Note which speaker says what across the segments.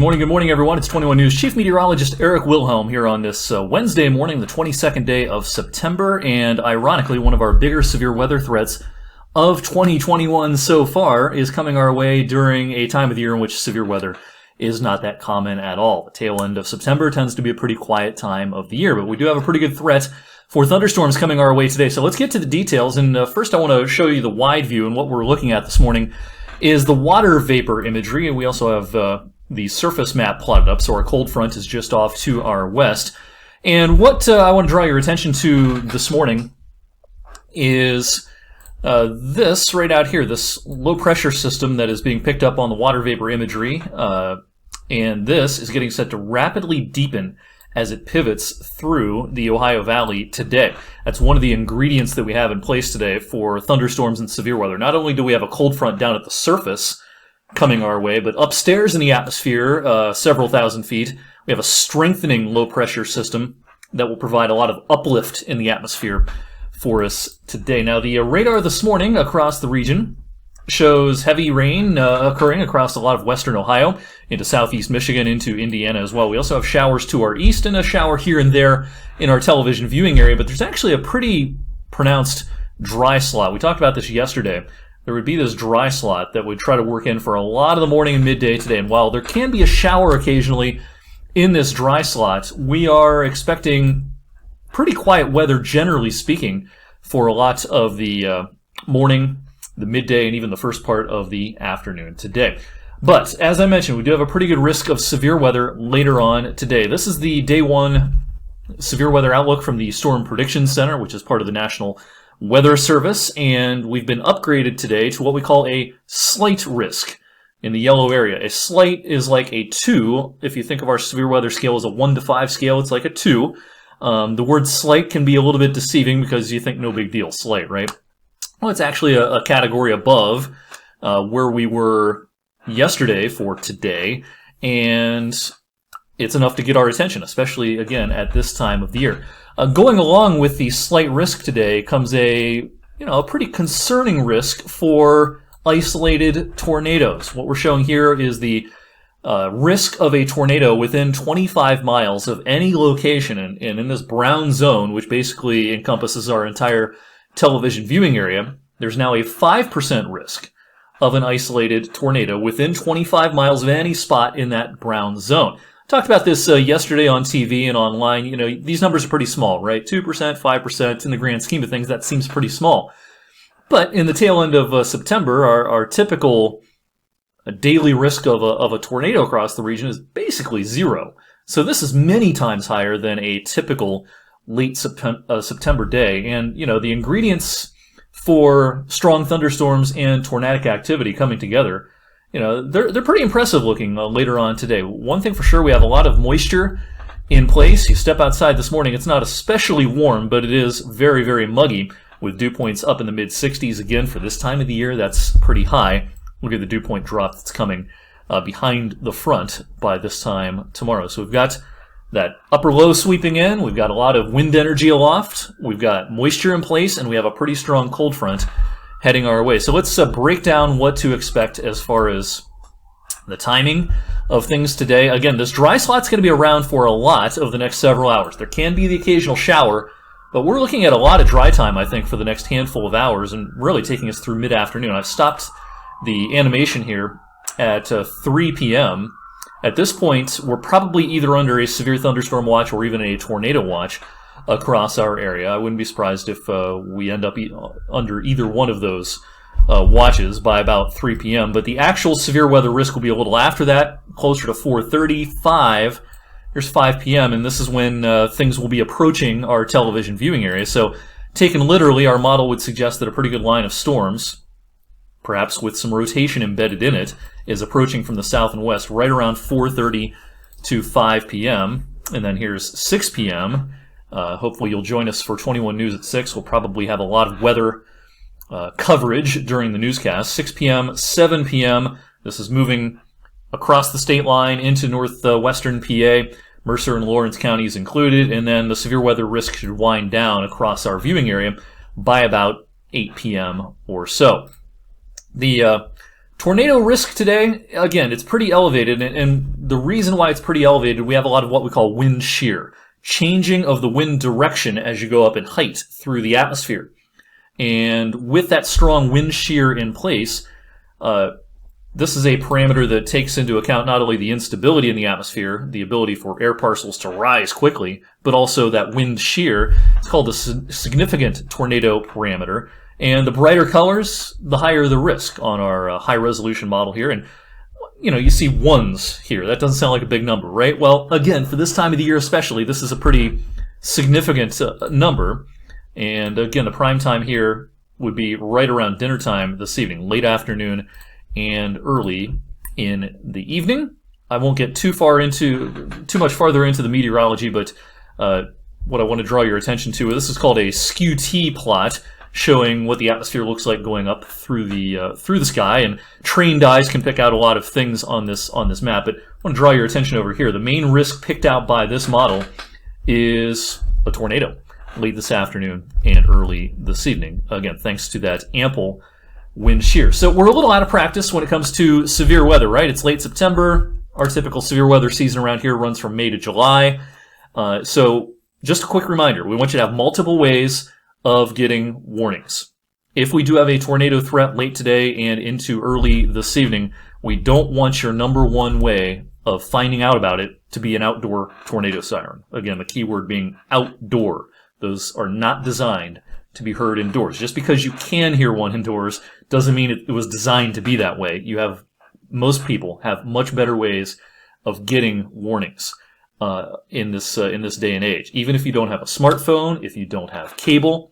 Speaker 1: Good morning, everyone. It's 21 News Chief Meteorologist Eric Wilhelm here on this Wednesday morning, the 22nd day of September, and ironically, one of our bigger severe weather threats of 2021 so far is coming our way during a time of the year in which severe weather is not that common at all. The tail end of September tends to be a pretty quiet time of the year, but we do have a pretty good threat for thunderstorms coming our way today. So let's get to the details, and first I want to show you the wide view, and what we're looking at this morning is the water vapor imagery, and we also have the surface map plotted up, so our cold front is just off to our west. And what I want to draw your attention to this morning is this right out here, this low pressure system that is being picked up on the water vapor imagery, and this is getting set to rapidly deepen as it pivots through the Ohio Valley today. That's one of the ingredients that we have in place today for thunderstorms and severe weather. Not only do we have a cold front down at the surface coming our way, but upstairs in the atmosphere, several thousand feet, we have a strengthening low pressure system that will provide a lot of uplift in the atmosphere for us today. Now, the radar this morning across the region shows heavy rain occurring across a lot of western Ohio, into southeast Michigan, into Indiana as well. We also have showers to our east and a shower here and there in our television viewing area, but there's actually a pretty pronounced dry slot. We talked about this yesterday. There would be this dry slot that would try to work in for a lot of the morning and midday today. And while there can be a shower occasionally in this dry slot, we are expecting pretty quiet weather, generally speaking, for a lot of the morning, the midday, and even the first part of the afternoon today. But as I mentioned, we do have a pretty good risk of severe weather later on today. This is the day one severe weather outlook from the Storm Prediction Center, which is part of the National Weather Service, and we've been upgraded today to what we call a slight risk in the yellow area. A slight is like a 2. If you think of our severe weather scale as a 1 to 5 scale, it's like a 2. The word slight can be a little bit deceiving because you think no big deal, slight, right? Well, it's actually a category above where we were yesterday for today, and it's enough to get our attention, especially, again, at this time of the year. Going along with the slight risk today comes a pretty concerning risk for isolated tornadoes. What we're showing here is the risk of a tornado within 25 miles of any location, and in this brown zone, which basically encompasses our entire television viewing area, there's now a 5% risk of an isolated tornado within 25 miles of any spot in that brown zone. Talked about this yesterday on TV and online. These numbers are pretty small, right? 2%, 5%, in the grand scheme of things, that seems pretty small. But in the tail end of September, our typical daily risk of a tornado across the region is basically 0. So this is many times higher than a typical late September day. And, the ingredients for strong thunderstorms and tornadic activity coming together, they're pretty impressive looking later on today. One thing for sure, we have a lot of moisture in place. You step outside this morning, it's not especially warm, but it is very, very muggy, with dew points up in the mid-60s. Again, for this time of the year, that's pretty high. Look at the dew point drop that's coming behind the front by this time tomorrow. So we've got that upper low sweeping in, we've got a lot of wind energy aloft, we've got moisture in place, and we have a pretty strong cold front heading our way. So let's break down what to expect as far as the timing of things today. Again, this dry slot's going to be around for a lot of the next several hours. There can be the occasional shower, but we're looking at a lot of dry time, I think, for the next handful of hours, and really taking us through mid-afternoon. I've stopped the animation here at 3 p.m. At this point, we're probably either under a severe thunderstorm watch or even a tornado watch across our area. I wouldn't be surprised if we end up under either one of those watches by about 3 p.m. But the actual severe weather risk will be a little after that, closer to 4:30, 5. Here's 5 p.m., and this is when things will be approaching our television viewing area. So taken literally, our model would suggest that a pretty good line of storms, perhaps with some rotation embedded in it, is approaching from the south and west right around 4:30 to 5 p.m. And then here's 6 p.m. Hopefully you'll join us for 21 News at 6. We'll probably have a lot of weather coverage during the newscast. 6 p.m., 7 p.m. This is moving across the state line into northwestern PA. Mercer and Lawrence counties included. And then the severe weather risk should wind down across our viewing area by about 8 p.m. or so. The Tornado risk today, again, it's pretty elevated, and the reason why it's pretty elevated, we have a lot of what we call wind shear, changing of the wind direction as you go up in height through the atmosphere. And with that strong wind shear in place, this is a parameter that takes into account not only the instability in the atmosphere, the ability for air parcels to rise quickly, but also that wind shear. It's called the significant tornado parameter. And the brighter colors, the higher the risk on our high-resolution model here. And, you see ones here. That doesn't sound like a big number, right? Well, again, for this time of the year especially, this is a pretty significant number. And, again, the prime time here would be right around dinner time this evening, late afternoon and early in the evening. I won't get too much farther into the meteorology, but what I want to draw your attention to, this is called a skew-T plot, showing what the atmosphere looks like going up through the sky, and trained eyes can pick out a lot of things on this map. But I want to draw your attention over here. The main risk picked out by this model is a tornado late this afternoon and early this evening. Again, thanks to that ample wind shear. So we're a little out of practice when it comes to severe weather, right? It's late September. Our typical severe weather season around here runs from May to July. So just a quick reminder, we want you to have multiple ways of getting warnings. If we do have a tornado threat late today and into early this evening, we don't want your number one way of finding out about it to be an outdoor tornado siren. Again, the key word being outdoor. Those are not designed to be heard indoors. Just because you can hear one indoors doesn't mean it was designed to be that way. Most people have much better ways of getting warnings in this day and age. Even if you don't have a smartphone, if you don't have cable,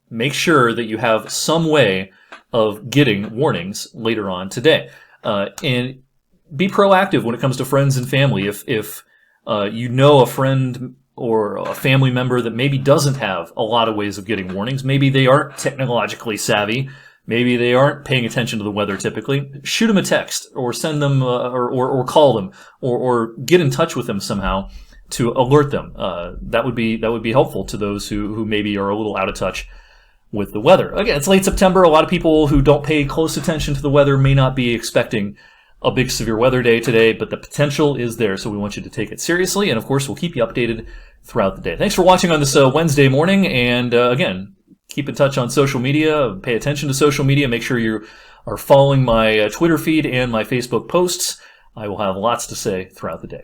Speaker 1: make sure that you have some way of getting warnings later on today. And be proactive when it comes to friends and family. If you know a friend or a family member that maybe doesn't have a lot of ways of getting warnings, maybe they aren't technologically savvy, maybe they aren't paying attention to the weather typically, shoot them a text or send them or call them or get in touch with them somehow to alert them. That would be helpful to those who maybe are a little out of touch with the weather. Again, it's late September. A lot of people who don't pay close attention to the weather may not be expecting a big severe weather day today, but the potential is there, so we want you to take it seriously, and of course we'll keep you updated throughout the day. Thanks for watching on this Wednesday morning, and again, keep in touch on social media, pay attention to social media, make sure you are following my Twitter feed and my Facebook posts. I will have lots to say throughout the day.